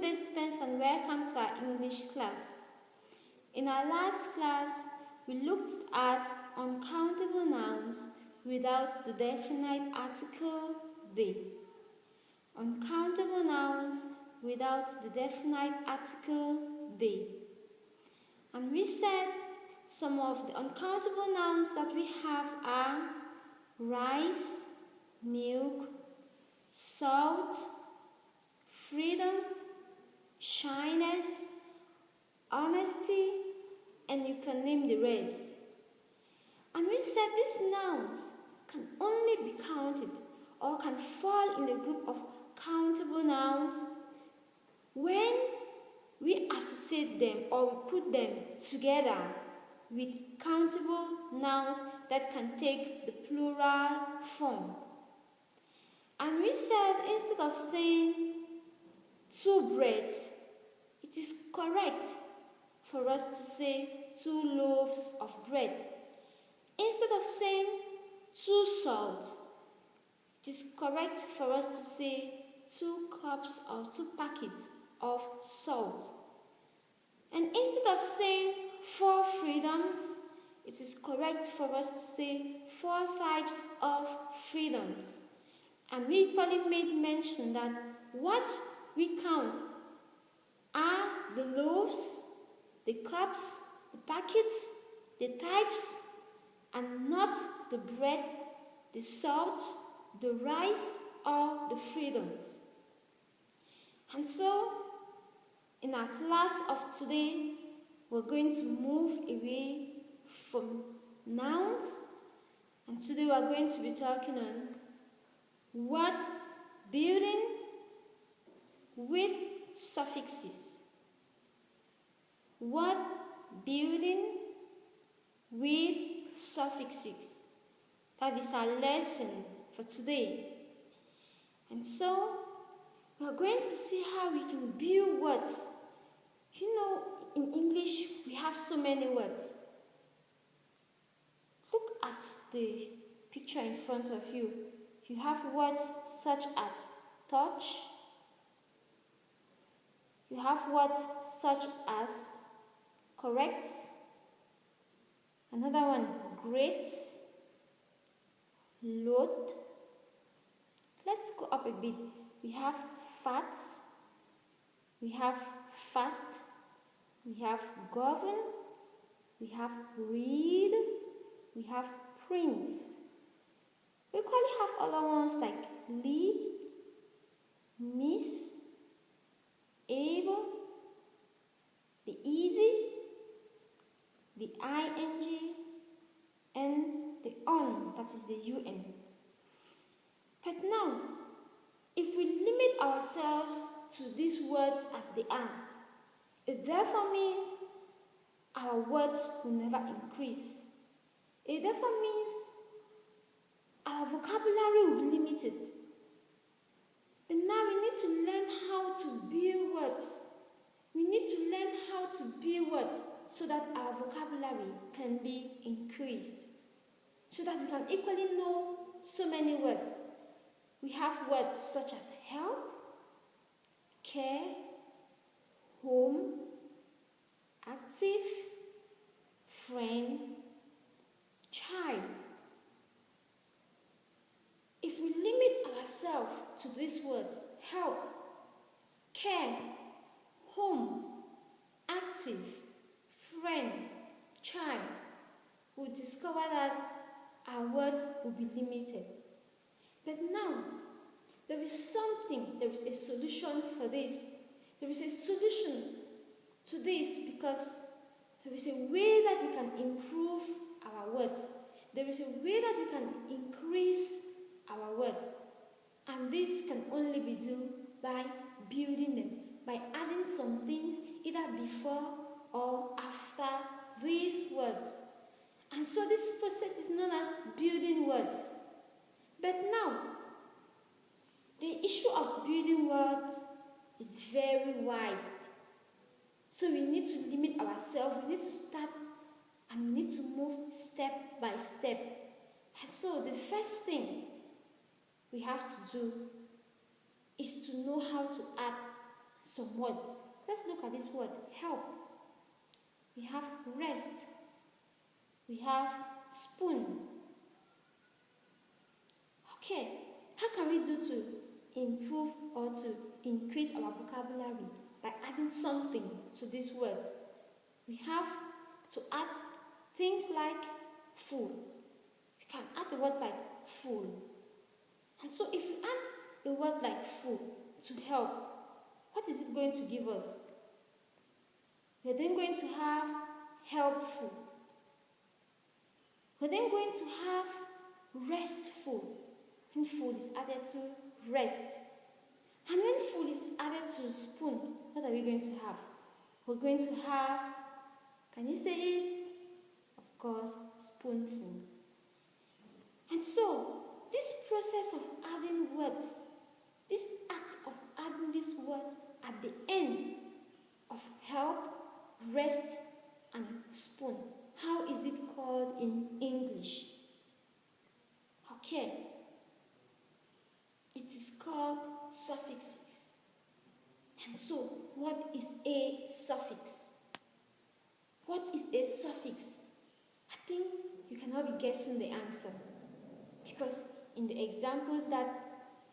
good day, students, and welcome to our English class. In our last class, we looked at uncountable nouns without the definite article they. Uncountable nouns without the definite article they. And we said some of the uncountable nouns that we have are rice, milk, salt, freedom, shyness, honesty, and you can name the rest. And we said these nouns can only be counted or can fall in the group of countable nouns when we associate them or we put them together with countable nouns that can take the plural form. And we said instead of saying 2 breads, it is correct for us to say 2 loaves of bread. Instead of saying 2 salt, it is correct for us to say 2 cups or 2 packets of salt. And instead of saying 4 freedoms, it is correct for us to say 4 types of freedoms. And we equally made mention that what we count are the loaves, the cups, the packets, the types, and not the bread, the salt, the rice, or the freedoms. And so, in our class of today, we're going to move away from nouns, and today we're going to be talking on word building with suffixes. Word building with suffixes. That is our lesson for today. And so, we are going to see how we can build words. You know, in English, we have so many words. Look at the picture in front of you. You have words such as touch. You have words such as correct. Another one, great. Load. Let's go up a bit. We have fat. We have fast. We have govern. We have read. We have print. We equally have other ones like lead, miss, able, the ed, the ing, and the on, that is the un. But now, if we limit ourselves to these words as they are, it therefore means our words will never increase. It therefore means our vocabulary will be limited. But now we need to learn how to build words. We need to learn how to build words so that our vocabulary can be increased. So that we can equally know so many words. We have words such as help, care, home, active, friend, child. If we limit ourselves to these words, help, care, home, active, friend, child, we'll discover that our words will be limited. But now, there is a solution for this. There is a solution to this because there is a way that we can improve our words. There is a way that we can increase our words. And this can only be done by building them, by adding some things either before or after these words. And so this process is known as building words. But now, the issue of building words is very wide. So we need to limit ourselves, we need to start and we need to move step by step. And so the first thing we have to do is to know how to add some words. Let's look at this word, help. We have rest. We have spoon. Okay, how can we do to improve or to increase our vocabulary? By adding something to these words. We have to add things like full. You can add a word like full. And so if you add a word like full to help, what is it going to give us? We're then going to have helpful. We're then going to have restful. When full is added to rest. And when full is added to spoon, what are we going to have? We're going to have, can you say it? Of course, spoonful. And so, this process of adding words, this act of adding these words at the end of help, rest, and spoon, how is it called in English? Okay. It is called suffixes. And so, what is a suffix? What is a suffix? I think you cannot be guessing the answer. Because in the examples that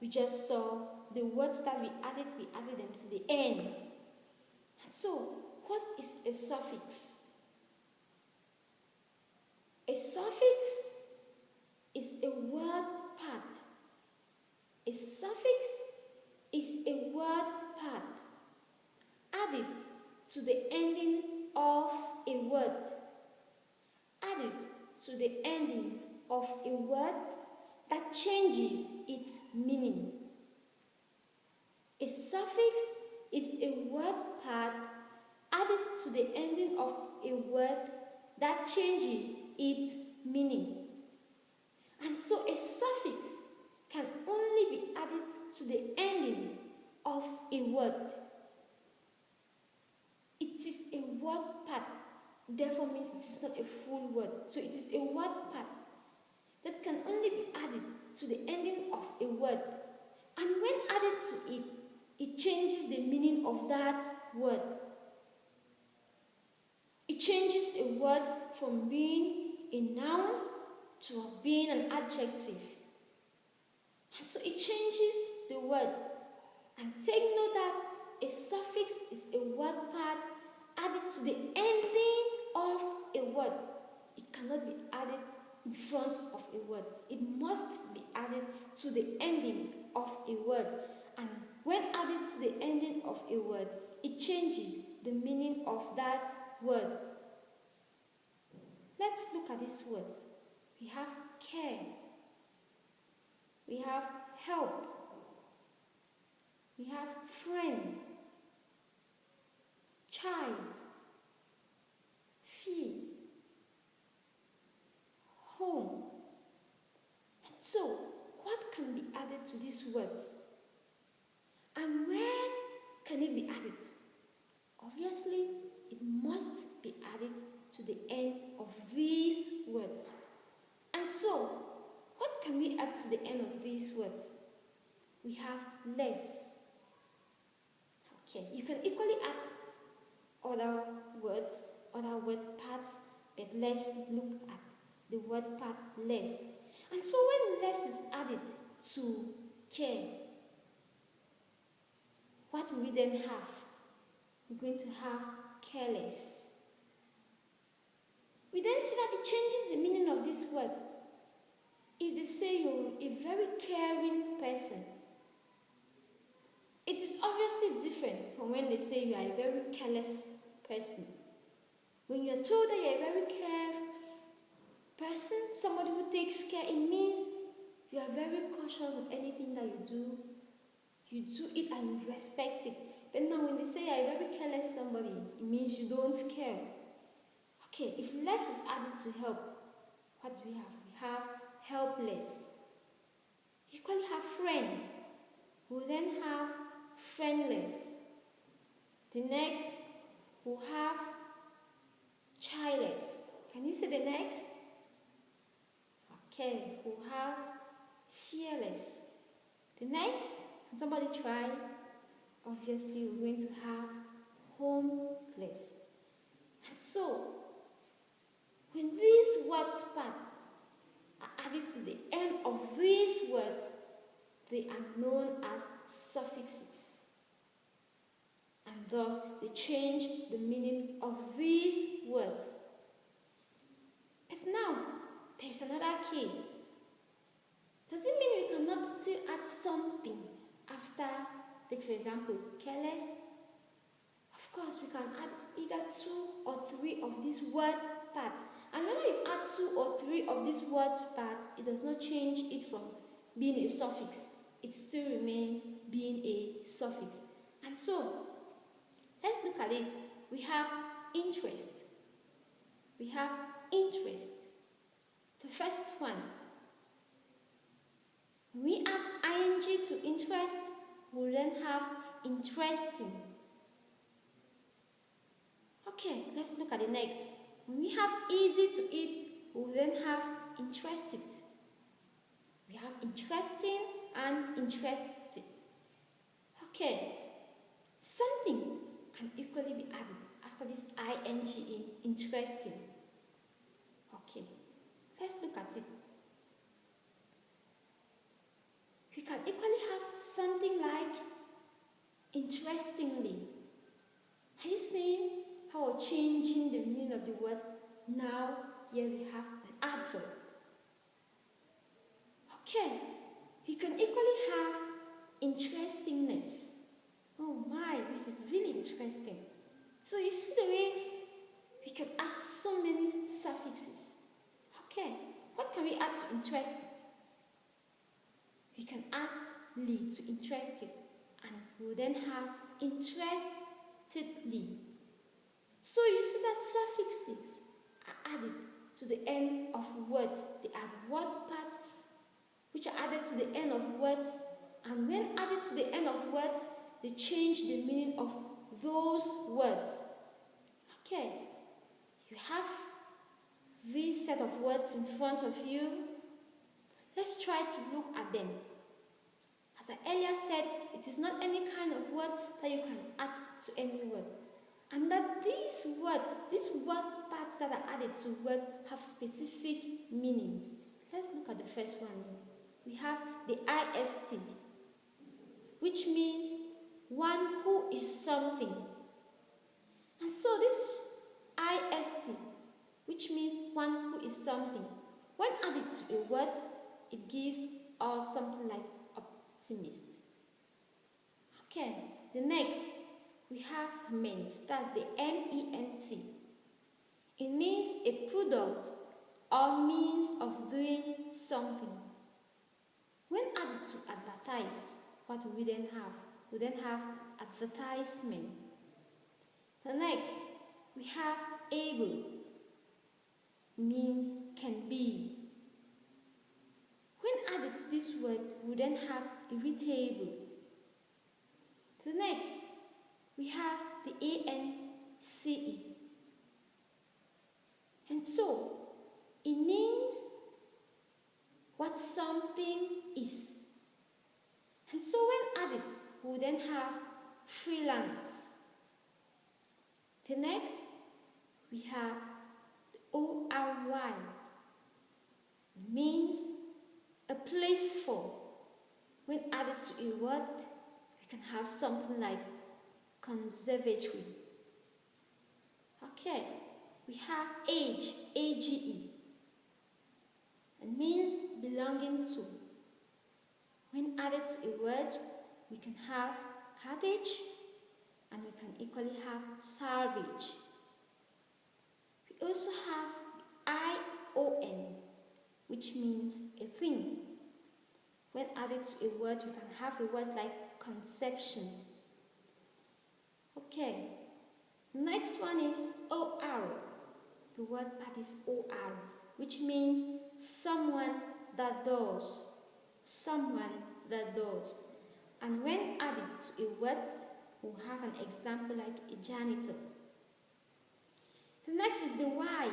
we just saw, the words that we added them to the end. And so, what is a suffix? A suffix is a word part. A suffix is a word part added to the ending of a word. Added to the ending of a word that changes its meaning. A suffix is a word part added to the ending of a word that changes its meaning. And so a suffix can only be added to the ending of a word. It is a word part, therefore means it is not a full word. So it is a word part that can only be added to the ending of a word. And when added to it, it changes the meaning of that word. It changes a word from being a noun to being an adjective. And so it changes the word. And take note that a suffix is a word part added to the ending of a word. It cannot be added in front of a word. It must be added to the ending of a word. And when added to the ending of a word, it changes the meaning of that word. Let's look at these words. We have care. We have help. We have friend, child, fee, home. And so, what can be added to these words? And where can it be added? Obviously, it must be added to the end of these words. And so, what can we add to the end of these words? We have less. Okay, you can equally add other words, other word parts, but let's look at the word part less. And so when less is added to care, what will we then have? We're going to have careless. We then see that it changes the meaning of this word. If they say you're a very caring person, it is obviously different from when they say you are a very careless person. When you're told that you're a very careful person, somebody who takes care, it means you are very cautious of anything that you do. You do it and you respect it. But now when they say you're a very careless somebody, it means you don't care. Okay, if less is added to help, what do we have? We have helpless. You equally have friend. We then have friendless. The next, we'll have childless. Can you say the next? Okay, we'll have fearless. The next, can somebody try? obviously we're going to have homeless. And so, when these words part are added to the end of these words, they are known as suffixes. And thus, they change the meaning of these words. But now, there is another case. Does it mean we cannot still add something after, take for example, careless? Of course, we can add either 2 or 3 of these word parts. And when you add 2 or 3 of these word parts, it does not change it from being a suffix. It still remains being a suffix. And so, let's look at this. We have interest. We have interest. The first one. When we add ing to interest, we then have interesting. Okay, let's look at the next. When we have ed to it, we then have interested. We have interesting and interested. Okay, something can equally be added after this ing in interesting. Okay, let's look at it. We can equally have something like interestingly. Are you seeing how we're changing the meaning of the word? Now, here we have an adverb. Okay, you can equally have interestingness. Oh my, this is really interesting. So you see the way we can add so many suffixes. Okay, what can we add to interesting? We can add ly to interested, and we'll then have interestedly. So you see that suffixes are added to the end of words. They are word parts which are added to the end of words, and when added to the end of words, they change the meaning of those words. Okay, you have this set of words in front of you. Let's try to look at them. As I earlier said, it is not any kind of word that you can add to any word. And that these word parts that are added to words have specific meanings. Let's look at the first one. We have the ist, which means one who is something. And so this ist, which means one who is something, when added to a word, it gives us something like optimist. Okay, the next we have meant. That's the MENT. It means a product or means of doing something. When added to advertise, what do we then have? We then have advertisement. The next, we have able. Means can be. When added to this word, we then have irritable. The next, we have the ANCE. And so, it means what something is. And so when added, we then have freelance. The next, we have the ORY. It means a place for. When added to a word, we can have something like conservatory. Okay, we have age, AGE. It means belonging to. When added to a word, we can have cottage, and we can equally have salvage. We also have ION, which means a thing. When added to a word, we can have a word like conception. Okay, next one is OR. The word that is OR, which means someone that does. Someone that does. And when added to a word, we'll have an example like a janitor. The next is the Y.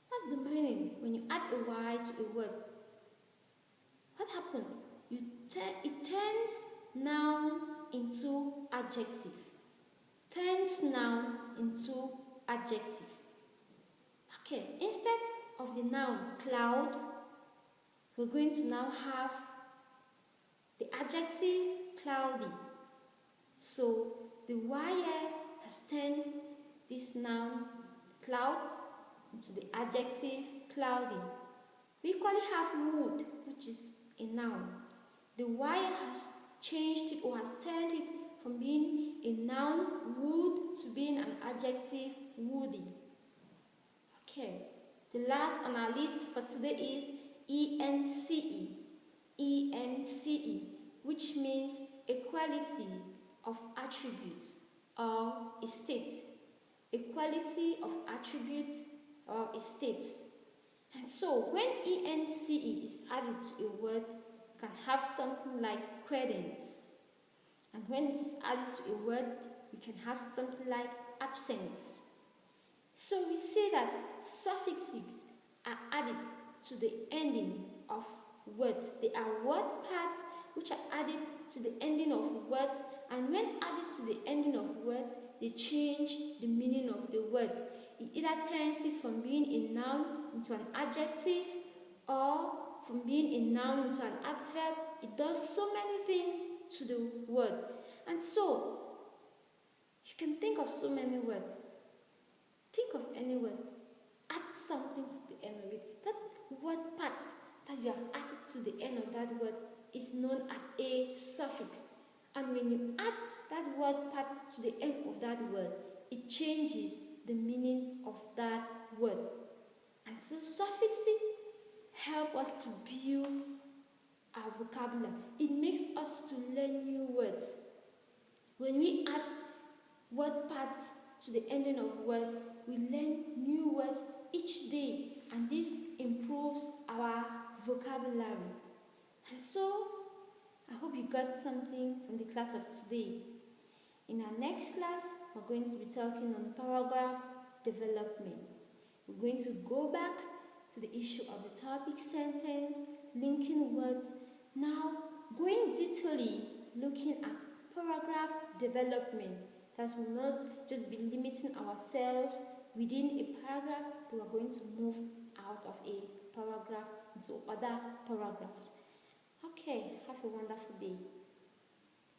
What's the meaning when you add a Y to a word? What happens? It turns noun into adjective. Turns noun into adjective. Okay, instead of the noun cloud, we're going to now have the adjective cloudy. So the wire has turned this noun cloud into the adjective cloudy. We equally have wood, which is a noun. The wire has changed it or has turned it from being a noun wood to being an adjective woody. Okay, the last on our list for today is ENCE. ENCE, which means a quality of attribute or a state. A quality of attribute or a state. And so when ENCE is added to a word, you can have something like credence. And when it is added to a word, you can have something like absence. So we say that suffixes are added to the ending of words. They are word parts which are added to the ending of words, and when added to the ending of words, they change the meaning of the word. It either turns it from being a noun into an adjective, or from being a noun into an adverb. It does so many things to the word. And so, you can think of so many words. Think of any word. Add something to the end of it. That word part that you have added to the end of that word is known as a suffix. And when you add that word part to the end of that word, it changes the meaning of that word. And so suffixes help us to build our vocabulary. It makes us to learn new words. When we add word parts to the ending of words, we learn new words each day, and this improves our vocabulary. And so, I hope you got something from the class of today. In our next class, we're going to be talking on paragraph development. We're going to go back to the issue of the topic sentence, linking words, now going detailedly looking at paragraph development. Thus, we'll not just be limiting ourselves within a paragraph, but we're going to move out of a paragraph into other paragraphs. Okay, have a wonderful day.